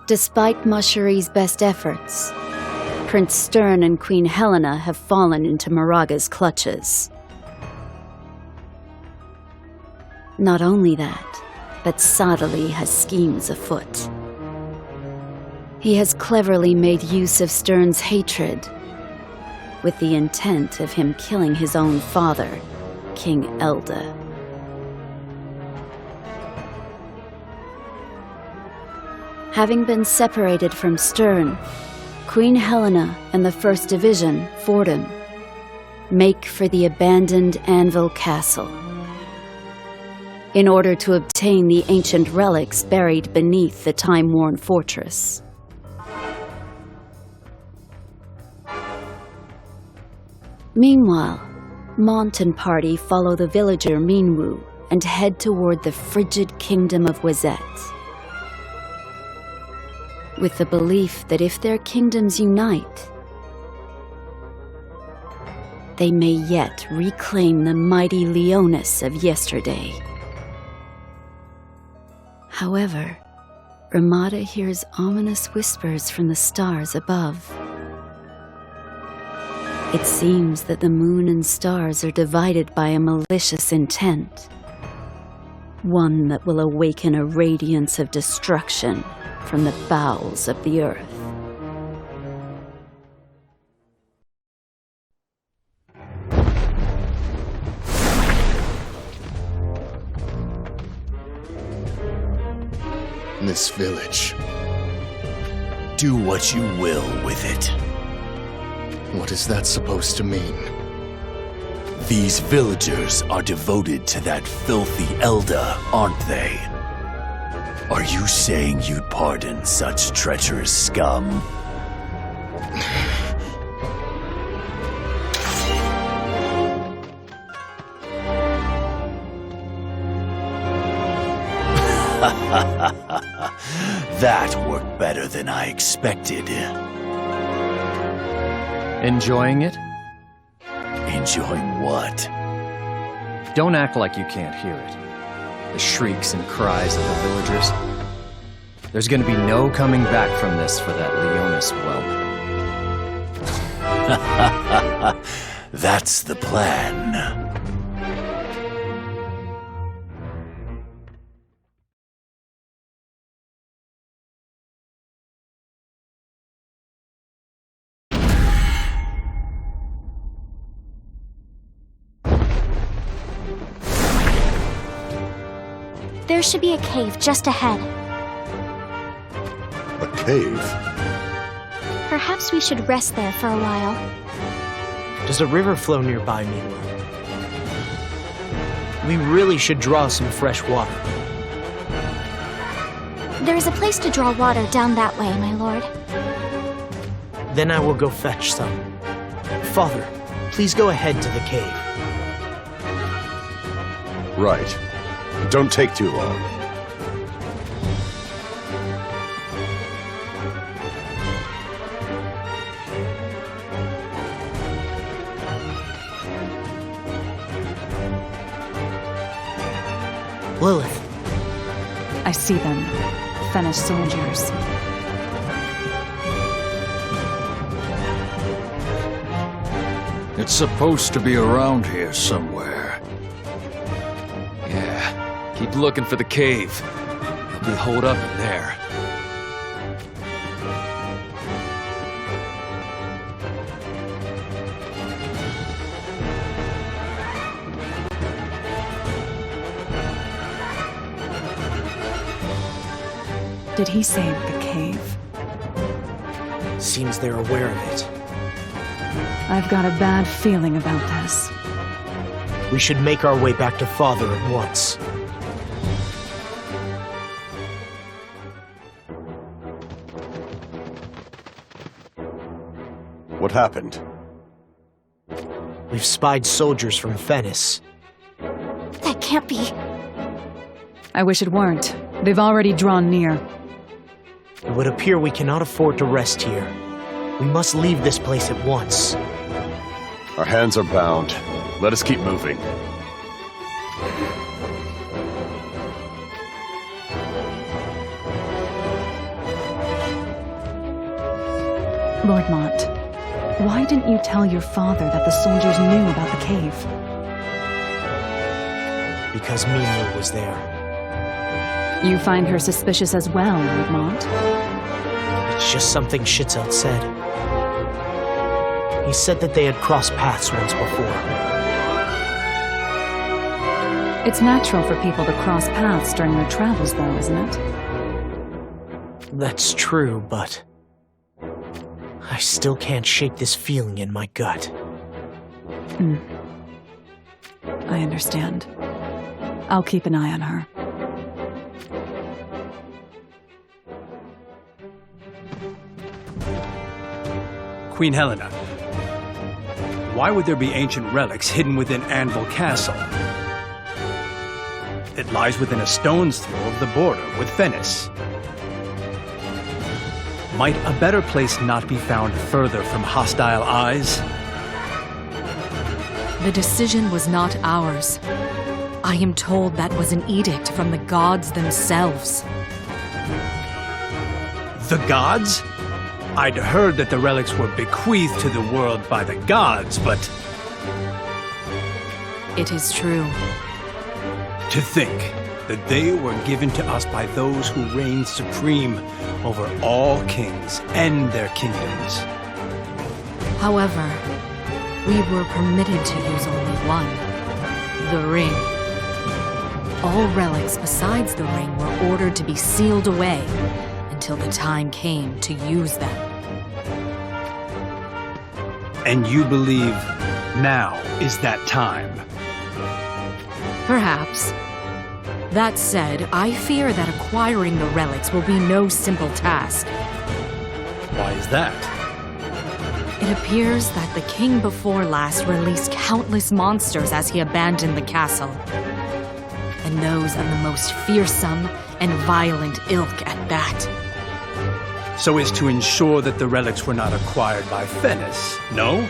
Despite Musheri's best efforts, Prince Stern and Queen Helena have fallen into Moraga's clutches. Not only that, but Sadali has schemes afoot. He has cleverly made use of Stern's hatred, with the intent of him killing his own father, King Elda. Having been separated from Stern, Queen Helena and the 1st Division, Fordham, make for the abandoned Anvil Castle in order to obtain the ancient relics buried beneath the time-worn fortress. Meanwhile, Mont and party follow the villager Minwu and head toward the frigid kingdom of Wazette, with the belief that if their kingdoms unite, they may yet reclaim the mighty Leonis of yesterday. However, Ramada hears ominous whispers from the stars above. It seems that the moon and stars are divided by a malicious intent, one that will awaken a radiance of destruction from the bowels of the earth. This village. Do what you will with it. What is that supposed to mean? These villagers are devoted to that filthy Elda, aren't they? Are you saying you'd pardon such treacherous scum? That worked better than I expected. Enjoying it? Enjoying what? Don't act like you can't hear it. The shrieks and cries of the villagers. There's gonna be no coming back from this for that Leonis whelp. That's the plan. There should be a cave just ahead. A cave? Perhaps we should rest there for a while. Does a river flow nearby, Mila? We really should draw some fresh water. There is a place to draw water down that way, my lord. Then I will go fetch some. Father, please go ahead to the cave. Right. Don't take too long. Lilith. I see them. Fenish soldiers. It's supposed to be around here somewhere. Keep looking for the cave. They'll be holed up in there. Did he say the cave? Seems they're aware of it. I've got a bad feeling about this. We should make our way back to Father at once. What happened? We've spied soldiers from Fenice. That can't be. I wish it weren't. They've already drawn near. It would appear we cannot afford to rest here. We must leave this place at once. Our hands are bound. Let us keep moving. Lord Mont, why didn't you tell your father that the soldiers knew about the cave? Because Milieu was there. You find her suspicious as well, Lord Mont. It's just something Shitzel said. He said that they had crossed paths once before. It's natural for people to cross paths during their travels, though, isn't it? That's true, but I still can't shake this feeling in my gut. I understand. I'll keep an eye on her. Queen Helena, why would there be ancient relics hidden within Anvil Castle? It lies within a stone's throw of the border with Venice. Might a better place not be found further from hostile eyes? The decision was not ours. I am told that was an edict from the gods themselves. The gods? I'd heard that the relics were bequeathed to the world by the gods, but... It is true. To think that they were given to us by those who reign supreme over all kings and their kingdoms. However, we were permitted to use only one, the ring. All relics besides the ring were ordered to be sealed away until the time came to use them. And you believe now is that time? Perhaps. That said, I fear that acquiring the relics will be no simple task. Why is that? It appears that the king before last released countless monsters as he abandoned the castle. And those of the most fearsome and violent ilk at that. So as to ensure that the relics were not acquired by Venice, no?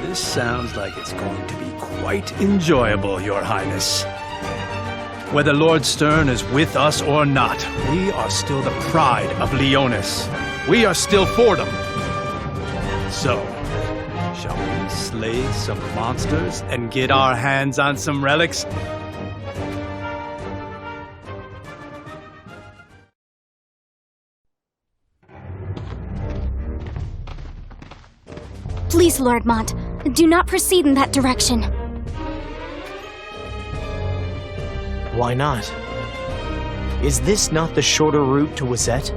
This sounds like it's going to be quite enjoyable, Your Highness. Whether Lord Stern is with us or not, we are still the pride of Leonis. We are still Fordham. So, shall we slay some monsters and get our hands on some relics? Please, Lord Mont, do not proceed in that direction. Why not? Is this not the shorter route to Wazette?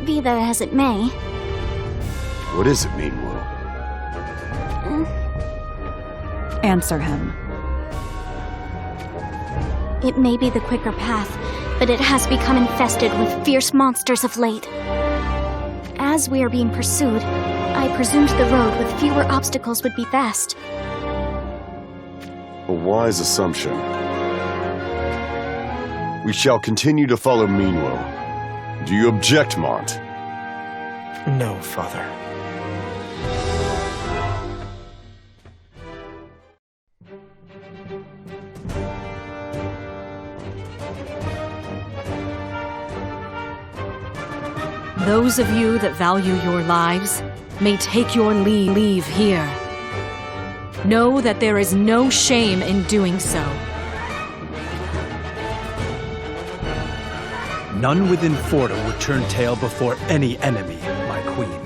Be that as it may. What is it, meanwhile? Answer him. It may be the quicker path, but it has become infested with fierce monsters of late. As we are being pursued, I presumed the road with fewer obstacles would be best. A wise assumption. We shall continue to follow Meanwell. Do you object, Mont? No, Father. Those of you that value your lives may take your leave here. Know that there is no shame in doing so. None within Fordham would turn tail before any enemy, my queen.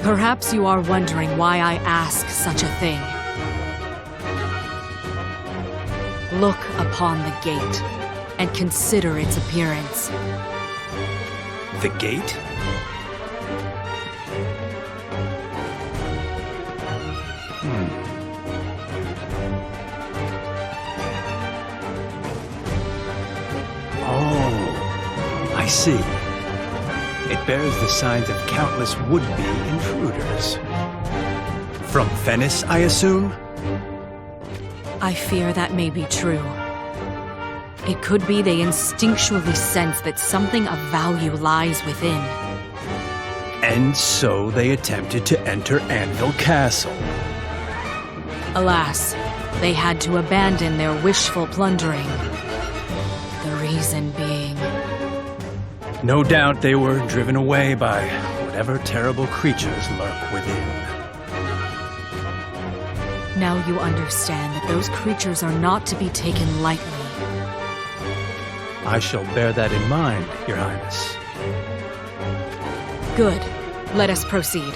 Perhaps you are wondering why I ask such a thing. Look upon the gate and consider its appearance. The gate? Oh, I see. It bears the signs of countless would-be intruders. From Venice, I assume? I fear that may be true. It could be they instinctually sense that something of value lies within. And so they attempted to enter Anvil Castle. Alas, they had to abandon their wishful plundering. The reason being... No doubt they were driven away by whatever terrible creatures lurk within. Now you understand that those creatures are not to be taken lightly. I shall bear that in mind, Your Highness. Good. Let us proceed.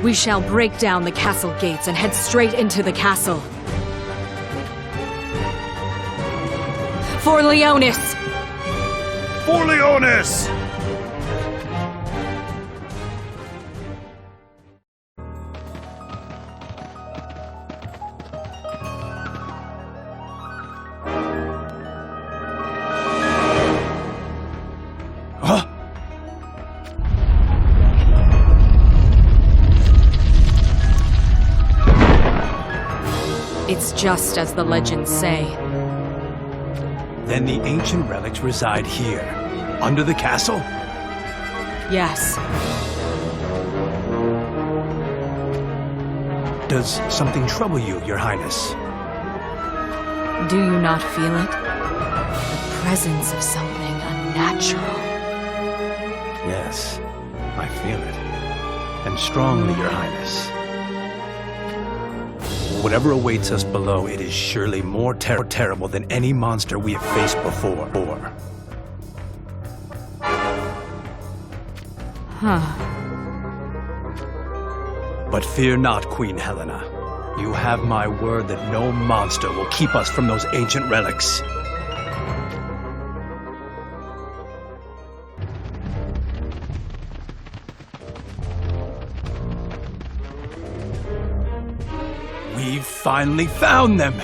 We shall break down the castle gates and head straight into the castle. For Leonis! For Leonis! It's just as the legends say. Then the ancient relics reside here, under the castle? Yes. Does something trouble you, Your Highness? Do you not feel it? The presence of something unnatural. Yes, I feel it. And strongly, Your Highness. Whatever awaits us below, it is surely more terrible than any monster we have faced before. But fear not, Queen Helena. You have my word that no monster will keep us from those ancient relics. We've finally found them!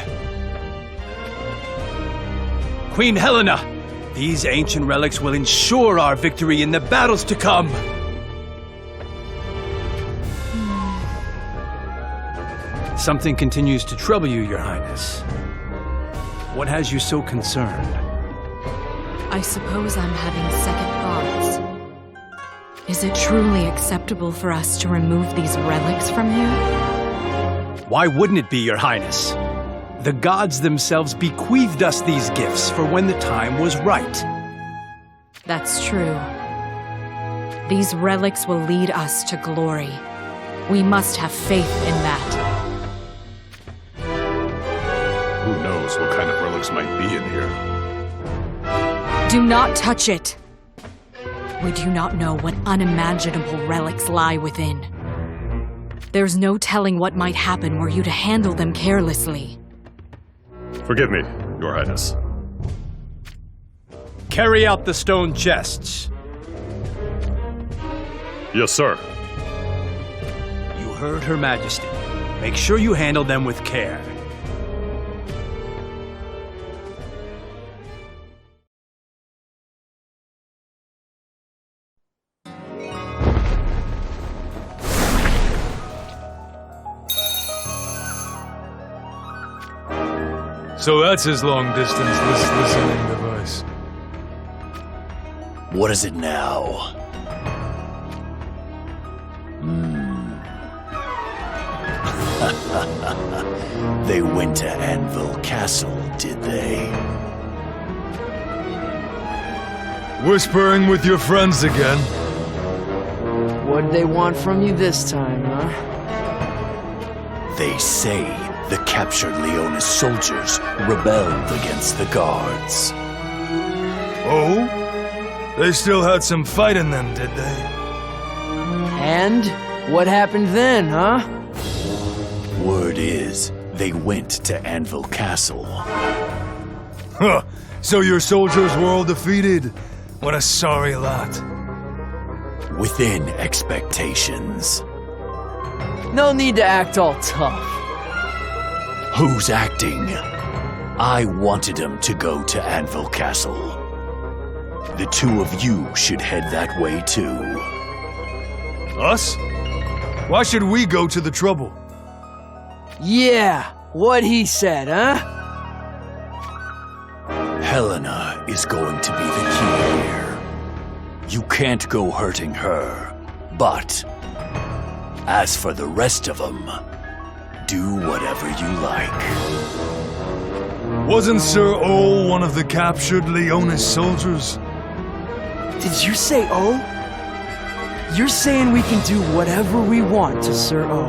Queen Helena, these ancient relics will ensure our victory in the battles to come! Something continues to trouble you, Your Highness. What has you so concerned? I suppose I'm having second thoughts. Is it truly acceptable for us to remove these relics from you? Why wouldn't it be, Your Highness? The gods themselves bequeathed us these gifts for when the time was right. That's true. These relics will lead us to glory. We must have faith in that. Who knows what kind of relics might be in here? Do not touch it! We do not know what unimaginable relics lie within. There's no telling what might happen were you to handle them carelessly. Forgive me, Your Highness. Carry out the stone chests. Yes, sir. You heard Her Majesty. Make sure you handle them with care. So that's his long-distance listening device. What is it now? They went to Anvil Castle, did they? Whispering with your friends again. What'd they want from you this time, huh? They say the captured Leonis soldiers rebelled against the guards. Oh? They still had some fight in them, did they? And? What happened then, huh? Word is, they went to Anvil Castle. Huh. So your soldiers were all defeated? What a sorry lot. Within expectations. No need to act all tough. Who's acting? I wanted them to go to Anvil Castle. The two of you should head that way too. Us? Why should we go to the trouble? Yeah, what he said, huh? Helena is going to be the key here. You can't go hurting her, but as for the rest of them, do whatever you like. Wasn't Sir O one of the captured Leonis soldiers? Did you say O? You're saying we can do whatever we want to Sir O.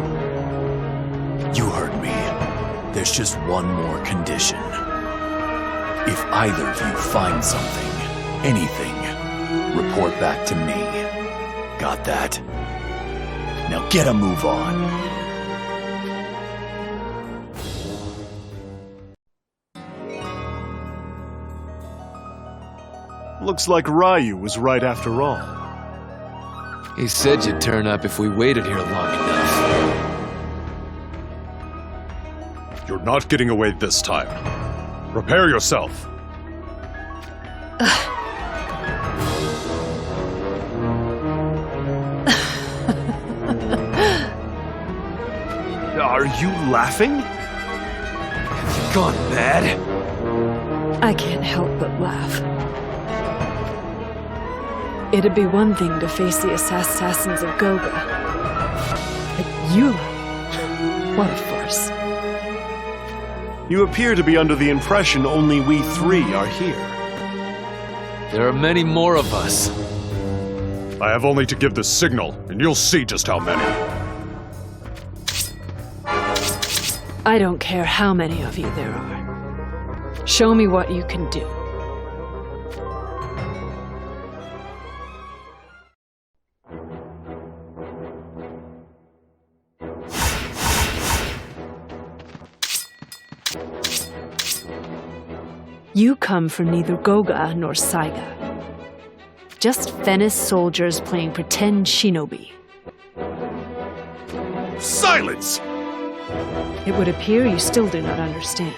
You heard me. There's just one more condition. If either of you find something, anything, report back to me. Got that? Now get a move on. Looks like Ryu was right after all. He said you'd turn up if we waited here long enough. You're not getting away this time. Prepare yourself. Are you laughing? Have you gone mad? I can't help but laugh. It'd be one thing to face the assassins of Goga. But you... what a farce. You appear to be under the impression only we three are here. There are many more of us. I have only to give the signal, and you'll see just how many. I don't care how many of you there are. Show me what you can do. You come from neither Goga nor Saiga. Just Venice soldiers playing pretend shinobi. Silence! It would appear you still do not understand.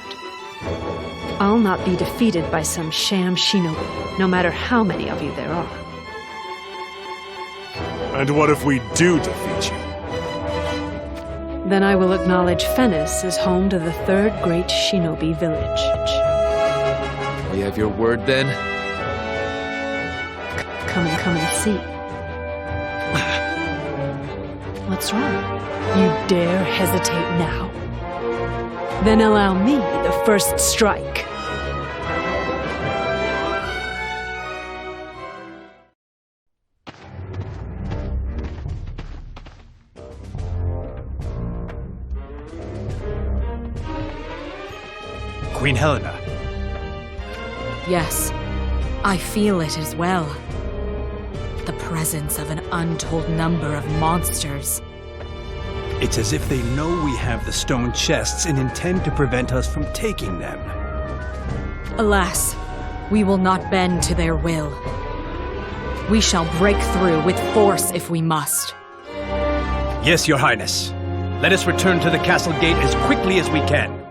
I'll not be defeated by some sham shinobi, no matter how many of you there are. And what if we do defeat you? Then I will acknowledge Venice as home to the third great shinobi village. We have your word then? Come and see. What's wrong? You dare hesitate now? Then allow me the first strike. Queen Helena. Yes, I feel it as well. The presence of an untold number of monsters. It's as if they know we have the stone chests and intend to prevent us from taking them. Alas, we will not bend to their will. We shall break through with force if we must. Yes, Your Highness. Let us return to the castle gate as quickly as we can.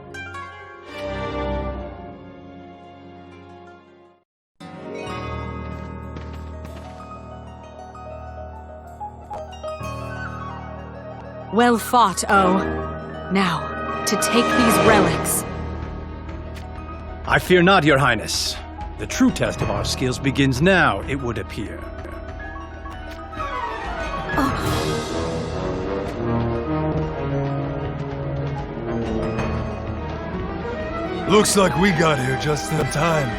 Well fought, O. Now, to take these relics. I fear not, Your Highness. The true test of our skills begins now, it would appear. Looks like we got here just in time.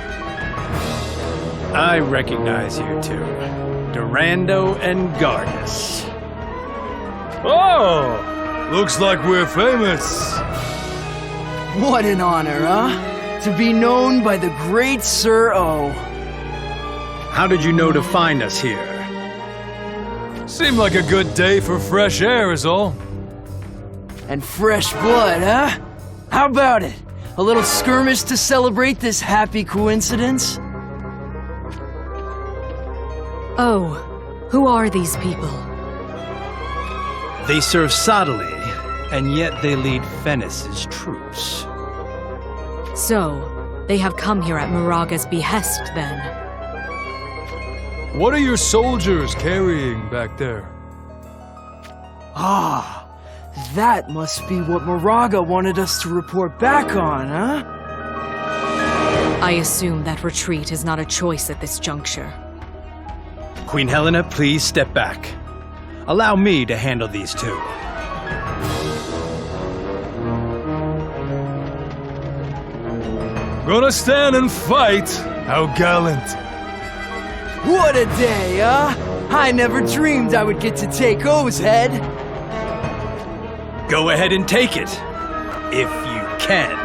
I recognize you two. Durando and Gargus. Oh! Looks like we're famous. What an honor, huh? To be known by the great Sir O. How did you know to find us here? Seemed like a good day for fresh air is all. And fresh blood, huh? How about it? A little skirmish to celebrate this happy coincidence? Oh, who are these people? They serve Sadali, and yet they lead Venice's troops. So, they have come here at Moraga's behest, then. What are your soldiers carrying back there? Ah, that must be what Moraga wanted us to report back on, huh? I assume that retreat is not a choice at this juncture. Queen Helena, please step back. Allow me to handle these two. Gonna stand and fight? How gallant. What a day, huh? I never dreamed I would get to take O's head. Go ahead and take it, if you can.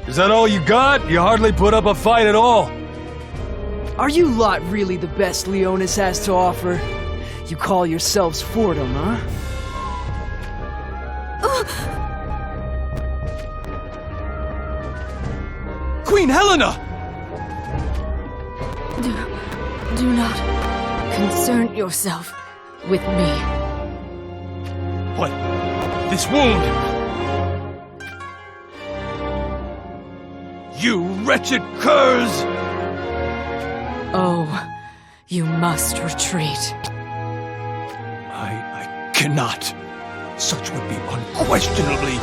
Is that all you got? You hardly put up a fight at all. Are you lot really the best Leonis has to offer? You call yourselves Fordham, huh? Queen Helena! Do not concern yourself with me. What? This wound? You wretched curs! Oh, you must retreat. I cannot. Such would be unquestionably...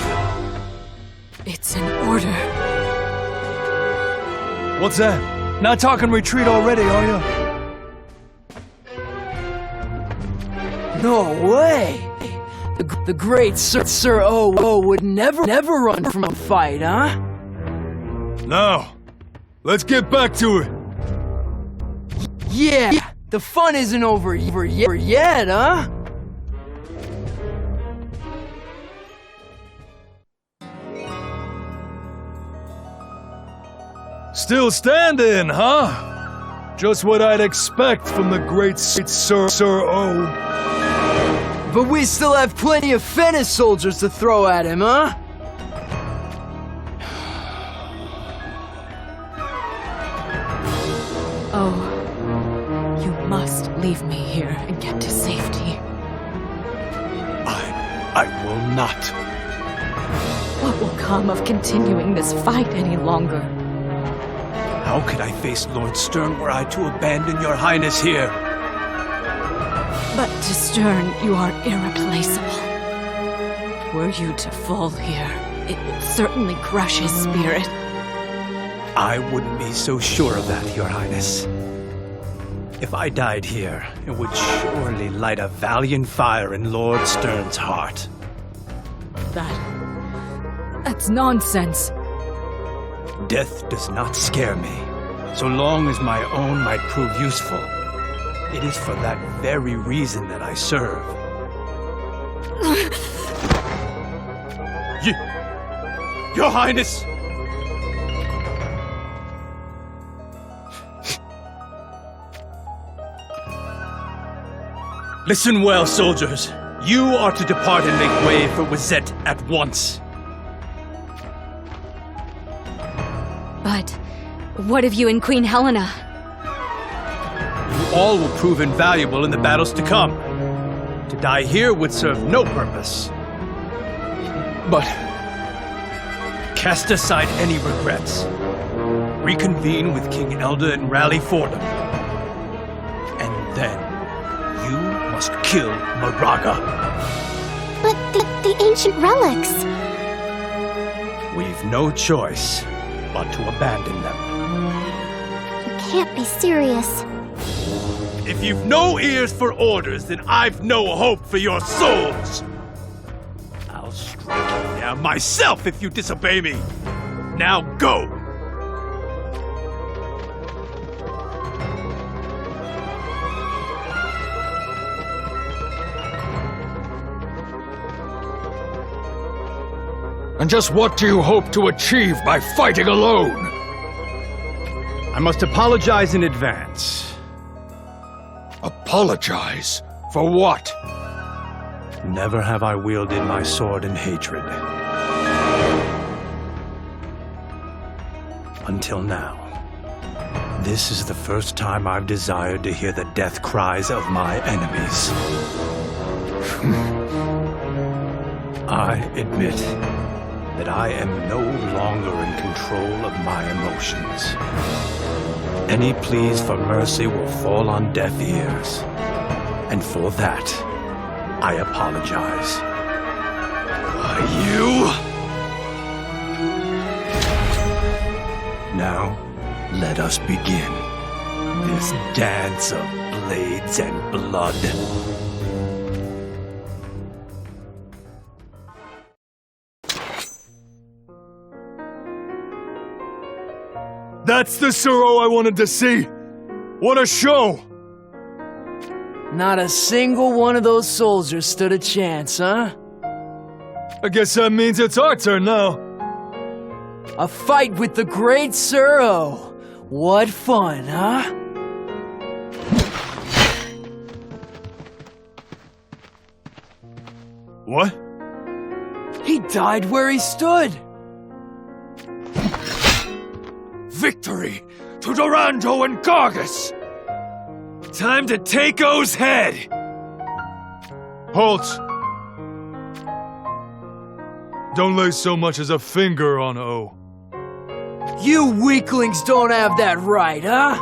It's an order. What's that? Not talking retreat already, are you? No way! The great Sir O would never run from a fight, huh? Now, let's get back to it. Yeah, the fun isn't over yet, huh? Still standing, huh? Just what I'd expect from the great Sir O. But we still have plenty of Fennis soldiers to throw at him, huh? Oh, you must leave me here and get to safety. I will not. What will come of continuing this fight any longer? How could I face Lord Stern were I to abandon your highness here? But to Stern, you are irreplaceable. Were you to fall here, it would certainly crush his spirit. I wouldn't be so sure of that, your highness. If I died here, it would surely light a valiant fire in Lord Stern's heart. That's nonsense. Death does not scare me, so long as my own might prove useful. It is for that very reason that I serve. Your Highness! Listen well, soldiers. You are to depart and make way for Wazette at once. But what of you and Queen Helena? You all will prove invaluable in the battles to come. To die here would serve no purpose. But cast aside any regrets. Reconvene with King Elder and rally Fordham. And then you must kill Moraga. But the ancient relics... We've no choice but to abandon them. You can't be serious. If you've no ears for orders, then I've no hope for your souls. I'll strike you down myself if you disobey me. Now go! And just what do you hope to achieve by fighting alone? I must apologize in advance. Apologize? For what? Never have I wielded my sword in hatred. Until now. This is the first time I've desired to hear the death cries of my enemies. I admit that I am no longer in control of my emotions. Any pleas for mercy will fall on deaf ears. And for that, I apologize. You? Now, let us begin this dance of blades and blood. That's the Suro I wanted to see! What a show! Not a single one of those soldiers stood a chance, huh? I guess that means it's our turn now. A fight with the great Suro. What fun, huh? What? He died where he stood. Victory to Durando and Gargus! Time to take O's head! Halt! Don't lay so much as a finger on O. You weaklings don't have that right, huh?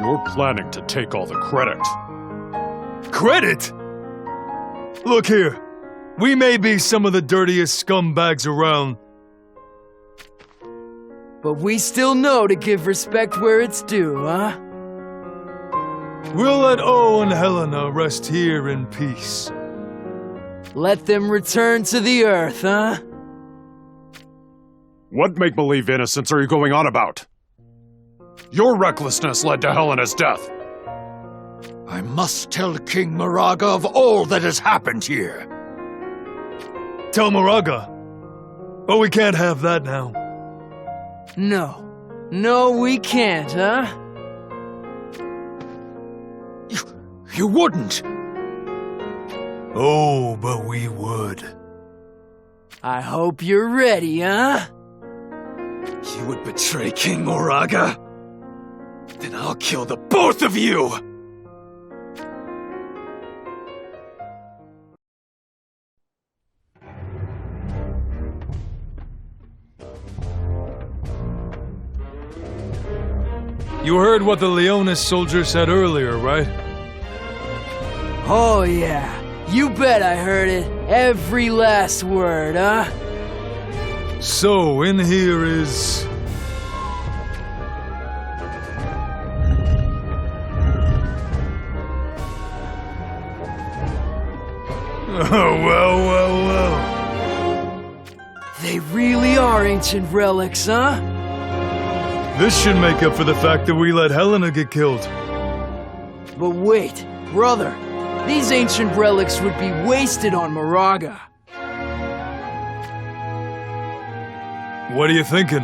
You're planning to take all the credit. Credit? Look here. We may be some of the dirtiest scumbags around, but we still know to give respect where it's due, huh? We'll let O and Helena rest here in peace. Let them return to the earth, huh? What make-believe innocence are you going on about? Your recklessness led to Helena's death. I must tell King Moraga of all that has happened here. Tell Moraga? Oh, we can't have that now. No. No, we can't, huh? You wouldn't. Oh, but we would. I hope you're ready, huh? You would betray King Moraga? Then I'll kill the both of you! You heard what the Leonis soldier said earlier, right? Oh yeah, you bet I heard it. Every last word, huh? So, in here is... Oh, well. They really are ancient relics, huh? This should make up for the fact that we let Helena get killed. But wait, brother. These ancient relics would be wasted on Moraga. What are you thinking?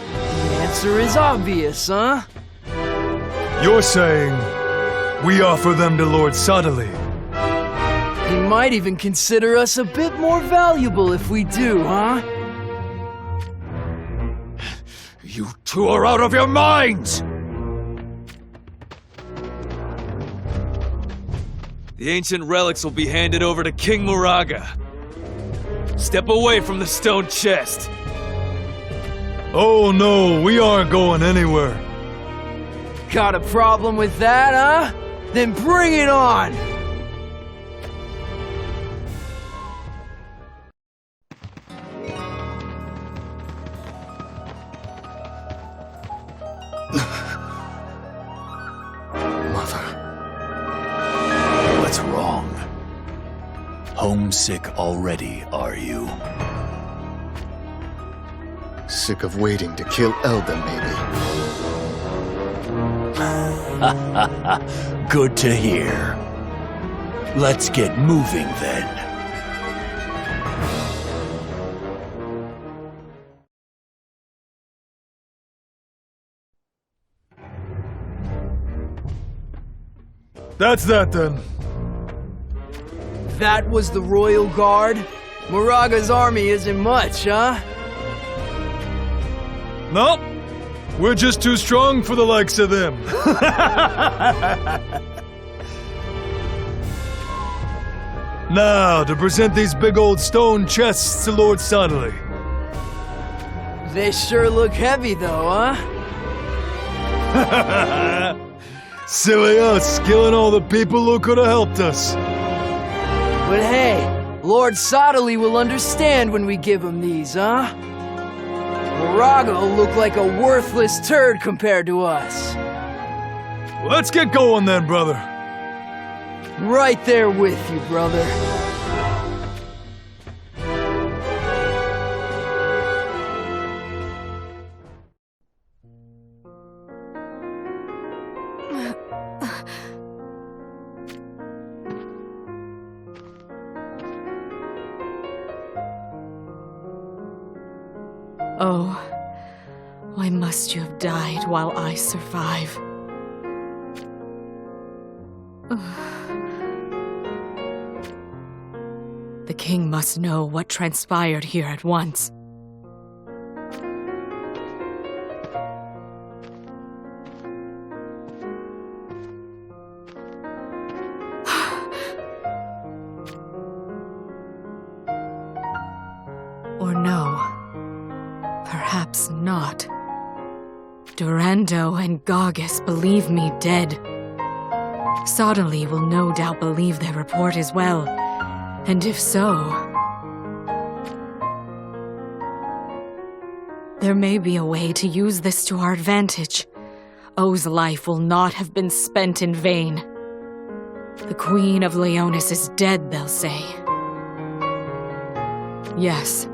The answer is obvious, huh? You're saying we offer them to Lord Sadali. He might even consider us a bit more valuable if we do, huh? You two are out of your minds! The ancient relics will be handed over to King Moraga. Step away from the stone chest. Oh no, we aren't going anywhere. Got a problem with that, huh? Then bring it on! What's wrong? Homesick already, are you? Sick of waiting to kill Elda, maybe. Good to hear. Let's get moving then. That's that then. That was the Royal Guard? Moraga's army isn't much, huh? Nope. We're just too strong for the likes of them. Now, to present these big old stone chests to Lord Sadali. They sure look heavy though, huh? Silly us, killing all the people who could have helped us. But hey, Lord Sadali will understand when we give him these, huh? Moraga look like a worthless turd compared to us. Let's get going then, brother. Right there with you, brother. Oh, why must you have died while I survive? The king must know what transpired here at once. Or no. Perhaps not. Durando and Gargus believe me dead. Sottily will no doubt believe their report as well. And if so, there may be a way to use this to our advantage. O's life will not have been spent in vain. The Queen of Leonis is dead, they'll say. Yes.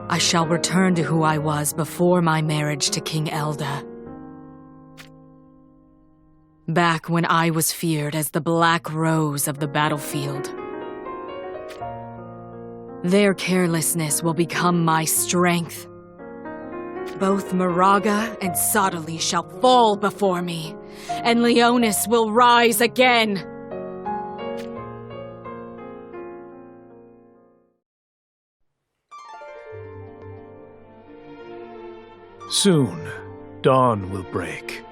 I shall return to who I was before my marriage to King Elda. Back when I was feared as the Black Rose of the battlefield. Their carelessness will become my strength. Both Moraga and Sottily shall fall before me, and Leonis will rise again. Soon, dawn will break.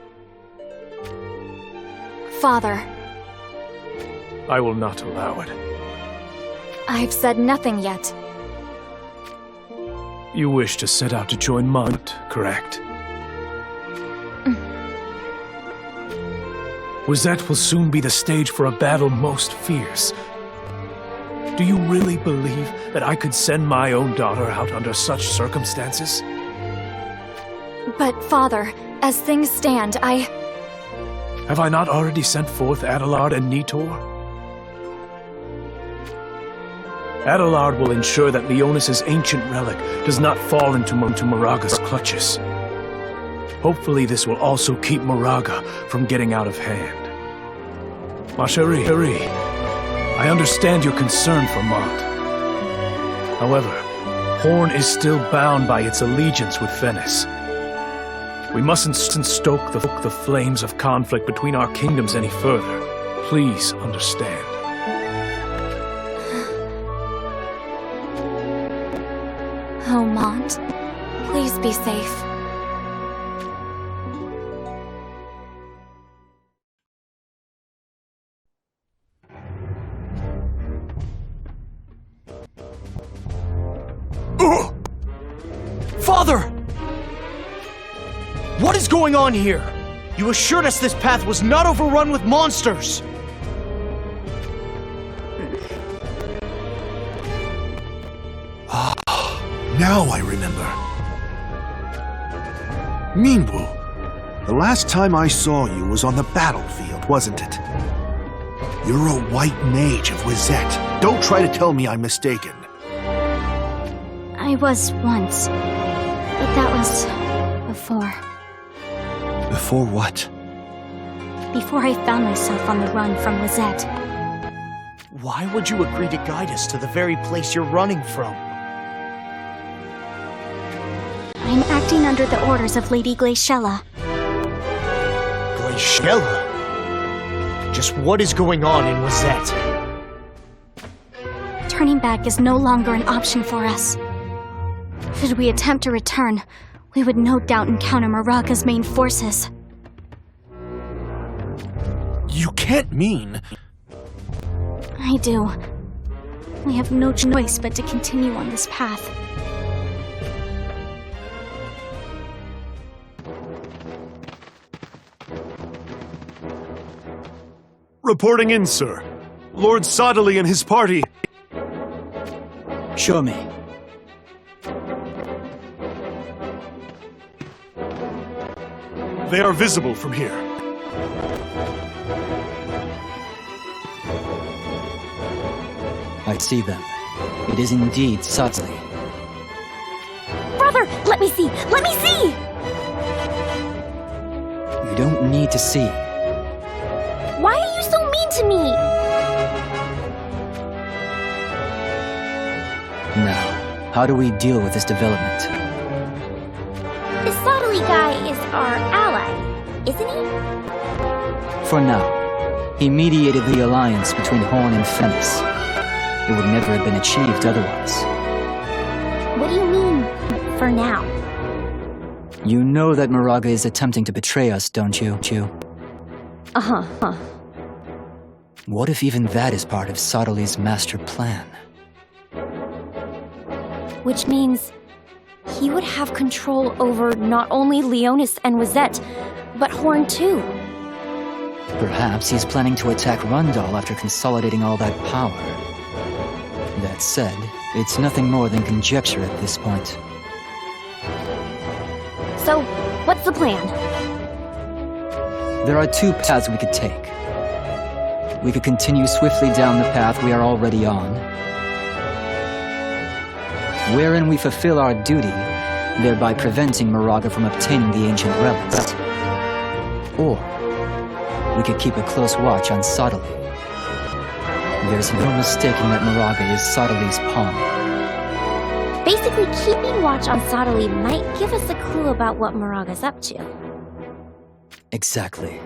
Father, I will not allow it. I've said nothing yet. You wish to set out to join Munt, correct? Wizette will soon be the stage for a battle most fierce. Do you really believe that I could send my own daughter out under such circumstances? But, Father, as things stand, Have I not already sent forth Adelard and Nitor? Adelard will ensure that Leonis' ancient relic does not fall into Moraga's clutches. Hopefully this will also keep Moraga from getting out of hand. Ma chérie, I understand your concern for Mont. However, Horn is still bound by its allegiance with Venice. We mustn't stoke the flames of conflict between our kingdoms any further. Please understand. Oh, Mont, please be safe. Father! What is going on here? You assured us this path was not overrun with monsters! Now I remember. Minwu, the last time I saw you was on the battlefield, wasn't it? You're a white mage of Wizette. Don't try to tell me I'm mistaken. I was once, but that was before. Before what? Before I found myself on the run from Wizette. Why would you agree to guide us to the very place you're running from? I'm acting under the orders of Lady Glaciella. Glaciella? Just what is going on in Wizette? Turning back is no longer an option for us. Should we attempt to return, we would no doubt encounter Moraga's main forces. You can't mean... I do. We have no choice but to continue on this path. Reporting in, sir. Lord Sottily and his party. Show me. They are visible from here. I see them. It is indeed Satli. Brother, let me see! Let me see! You don't need to see. Why are you so mean to me? Now, how do we deal with this development? This Sodali guy is our ally, isn't he? For now, he mediated the alliance between Horn and Fenris. It would never have been achieved otherwise. What do you mean, for now? You know that Moraga is attempting to betray us, don't you? Uh-huh. What if even that is part of Sadali's master plan? Which means he would have control over not only Leonis and Wizette, but Horn too. Perhaps he's planning to attack Rundal after consolidating all that power. That said, it's nothing more than conjecture at this point. So, what's the plan? There are two paths we could take. We could continue swiftly down the path we are already on, wherein we fulfill our duty, thereby preventing Moraga from obtaining the ancient relics. Or, we could keep a close watch on Sadali. There's no mistaking that Moraga is Sadali's pawn. Basically, keeping watch on Sadali might give us a clue about what Moraga's up to. Exactly.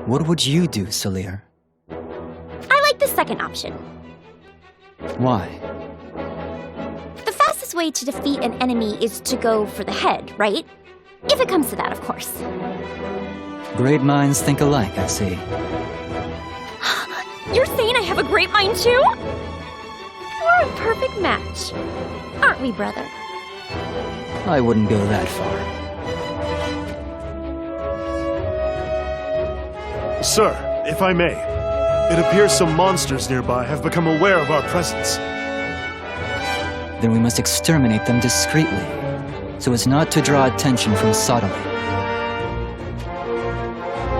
What would you do, Salir? I like the second option. Why? The fastest way to defeat an enemy is to go for the head, right? If it comes to that, of course. Great minds think alike, I see. You're saying I have a great mind too? We're a perfect match. Aren't we, brother? I wouldn't go that far. Sir, if I may, it appears some monsters nearby have become aware of our presence. Then we must exterminate them discreetly, so as not to draw attention from Sadali.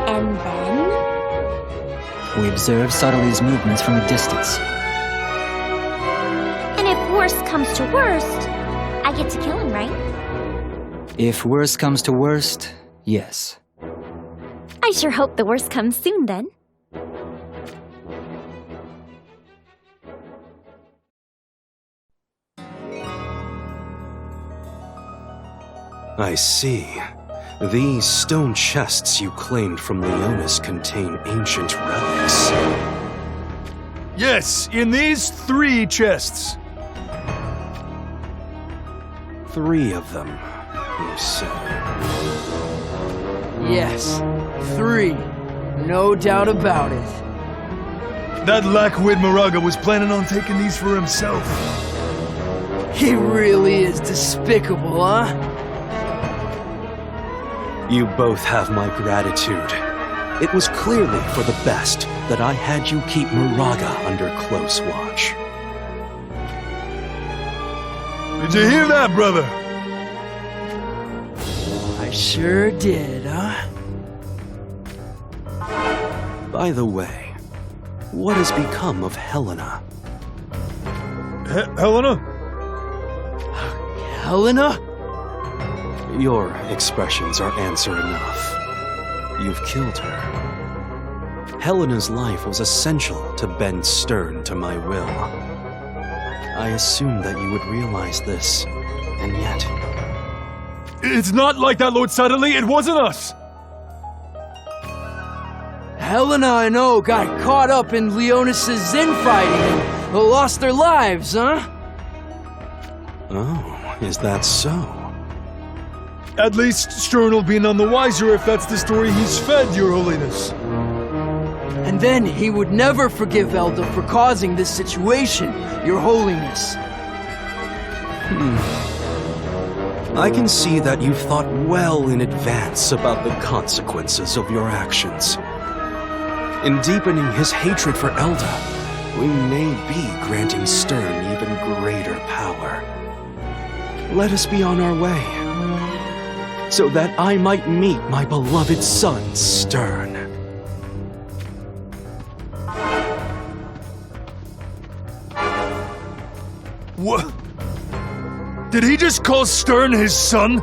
And then? We observe Sadali's movements from a distance. And if worst comes to worst, I get to kill him, right? If worst comes to worst, yes. I sure hope the worst comes soon, then. I see. These stone chests you claimed from Leonis contain ancient relics. Yes, in these 3 chests. 3 of them, you say? Yes, 3. No doubt about it. That lackwit Moraga was planning on taking these for himself. He really is despicable, huh? You both have my gratitude. It was clearly for the best that I had you keep Moraga under close watch. Did you hear that, brother? I sure did, huh? By the way, what has become of Helena? Helena? Helena? Your expressions are answer enough. You've killed her. Helena's life was essential to bend Stern to my will. I assumed that you would realize this, and yet... It's not like that, Lord Sadali. It wasn't us. Helena, I know, got caught up in Leonis' infighting and lost their lives, huh? Oh, is that so? At least Stern will be none the wiser if that's the story he's fed, Your Holiness. And then he would never forgive Elda for causing this situation, Your Holiness. I can see that you've thought well in advance about the consequences of your actions. In deepening his hatred for Elda, we may be granting Stern even greater power. Let us be on our way. so that I might meet my beloved son, Stern. What? Did he just call Stern his son?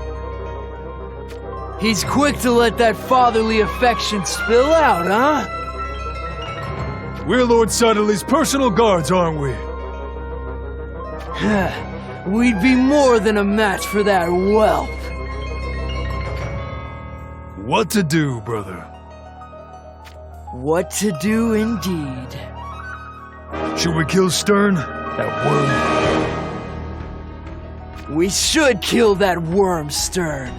He's quick to let that fatherly affection spill out, huh? We're Lord Sidley's personal guards, aren't we? We'd be more than a match for that whelp. What to do, brother? What to do indeed. Should we kill Stern? That worm? We should kill that worm, Stern.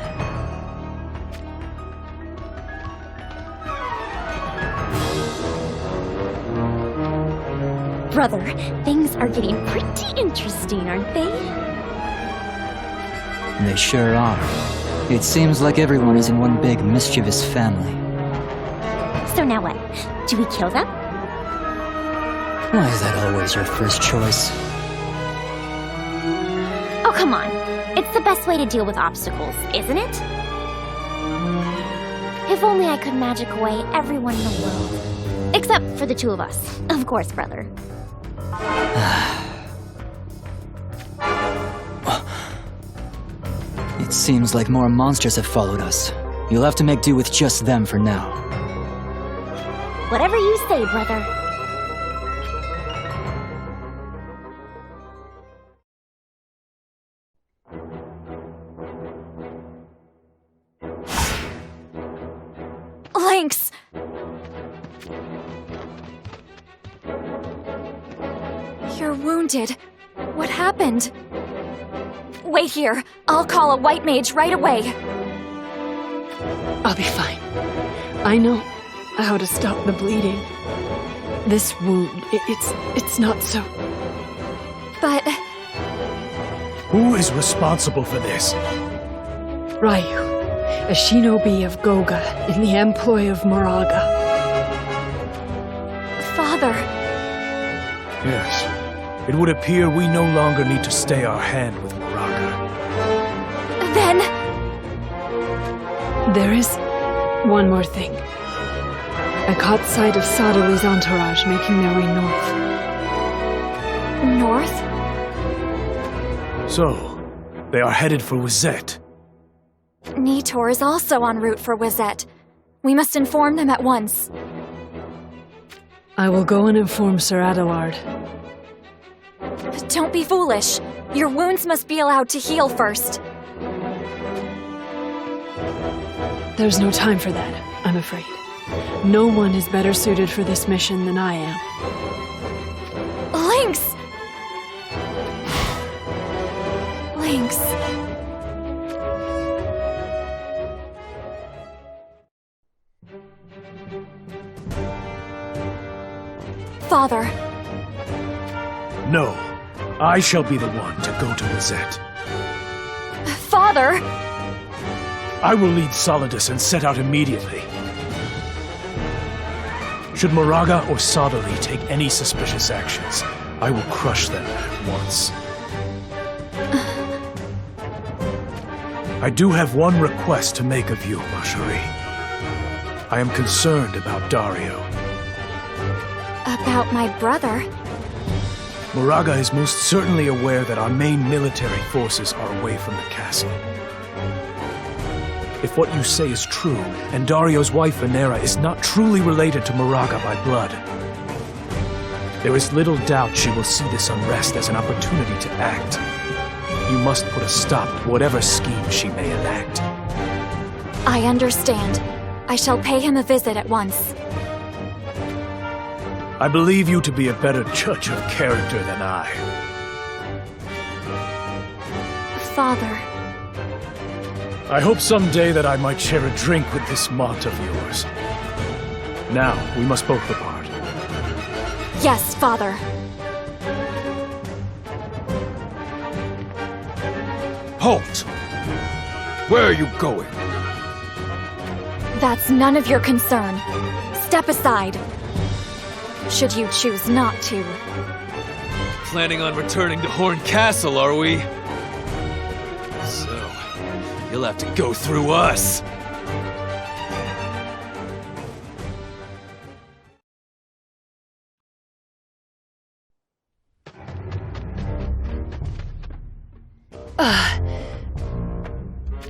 Brother, things are getting pretty interesting, aren't they? They sure are. It seems like everyone is in one big mischievous family. So now what? Do we kill them? Why is that always your first choice? Oh, come on. It's the best way to deal with obstacles, isn't it? If only I could magic away everyone in the world. Except for the two of us. Of course, brother. It seems like more monsters have followed us. You'll have to make do with just them for now. Whatever you say, brother. Lynx! You're wounded. What happened? Wait here. I'll call a white mage right away. I'll be fine. I know how to stop the bleeding. This wound, it's not so... But... Who is responsible for this? Ryu, a shinobi of Goga in the employ of Moraga. Father... Yes. It would appear we no longer need to stay our hand with Moraga. Then... There is one more thing. I caught sight of Sadali's entourage making their way north. North? So, they are headed for Wizette. Nitor is also en route for Wizette. We must inform them at once. I will go and inform Sir Adelard. But don't be foolish. Your wounds must be allowed to heal first. There's no time for that, I'm afraid. No one is better suited for this mission than I am. Lynx! Lynx. Father. No. I shall be the one to go to Wizette. Father! I will lead Solidus and set out immediately. Should Moraga or Sadali take any suspicious actions, I will crush them at once. I do have one request to make of you, Marjorie. I am concerned about Dario. About my brother? Moraga is most certainly aware that our main military forces are away from the castle. If what you say is true, and Dario's wife Venera is not truly related to Moraga by blood, there is little doubt she will see this unrest as an opportunity to act. You must put a stop to whatever scheme she may enact. I understand. I shall pay him a visit at once. I believe you to be a better judge of character than I. Father. I hope someday that I might share a drink with this mont of yours. Now, we must both depart. Yes, Father. Halt! Where are you going? That's none of your concern. Step aside. Should you choose not to. Planning on returning to Horn Castle, are we? So, You'll have to go through us.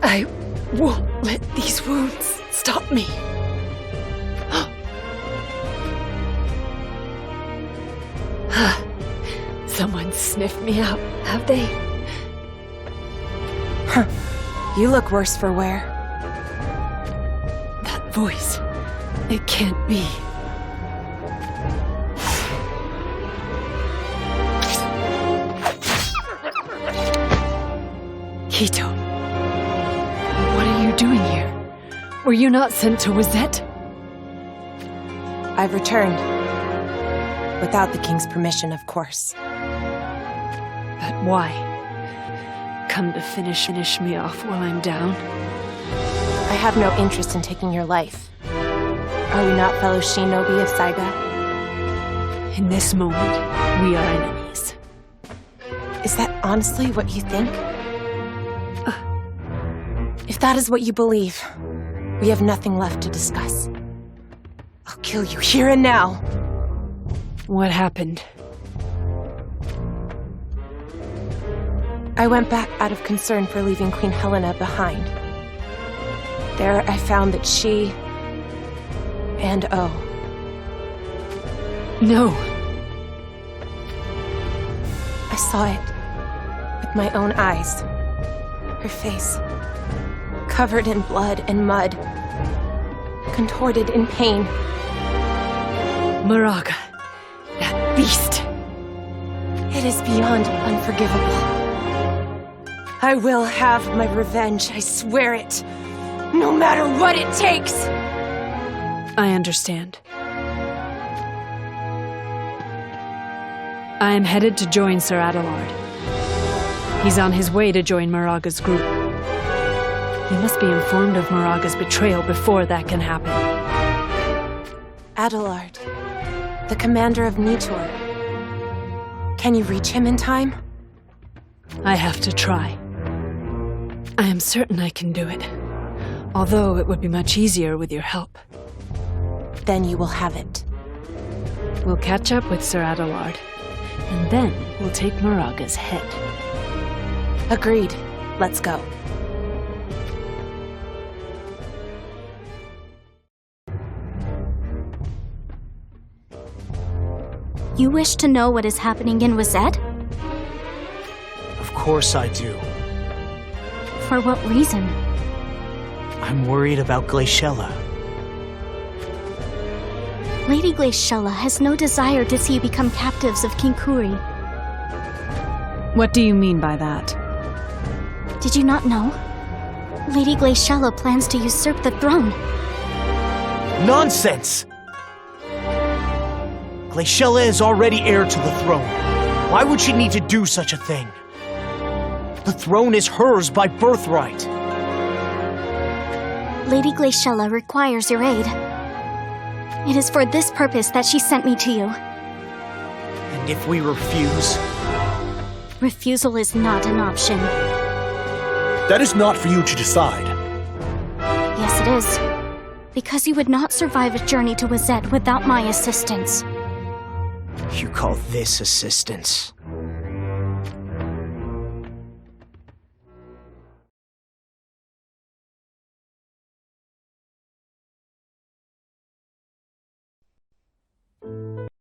I won't let these wounds stop me. Someone sniffed me out, have they? Huh. You look worse for wear. That voice. It can't be. Quito. What are you doing here? Were you not sent to Wizette? I've returned. Without the king's permission, of course. But why? Come to finish me off while I'm down? I have no interest in taking your life. Are we not fellow shinobi of Saiga? In this moment, we are enemies. Is that honestly what you think? If that is what you believe, we have nothing left to discuss. I'll kill you here and now. What happened? I went back out of concern for leaving Queen Helena behind. There I found that she and O. No. I saw it with my own eyes. Her face, covered in blood and mud, contorted in pain. Moraga, that beast. It is beyond unforgivable. I will have my revenge, I swear it. No matter what it takes! I understand. I am headed to join Sir Adelard. He's on his way to join Moraga's group. He must be informed of Moraga's betrayal before that can happen. Adelard, the commander of Nitor. Can you reach him in time? I have to try. I am certain I can do it. Although it would be much easier with your help. Then you will have it. We'll catch up with Sir Adelard, and then we'll take Moraga's head. Agreed. Let's go. You wish to know what is happening in Wizette? Of course I do. For what reason? I'm worried about Glaciella. Lady Glaciella has no desire to see you become captives of King Kuri. What do you mean by that? Did you not know? Lady Glaciella plans to usurp the throne. Nonsense! Glaciella is already heir to the throne. Why would she need to do such a thing? The throne is hers by birthright. Lady Glaciella requires your aid. It is for this purpose that she sent me to you. And if we refuse? Refusal is not an option. That is not for you to decide. Yes, it is. Because you would not survive a journey to Wizette without my assistance. You call this assistance?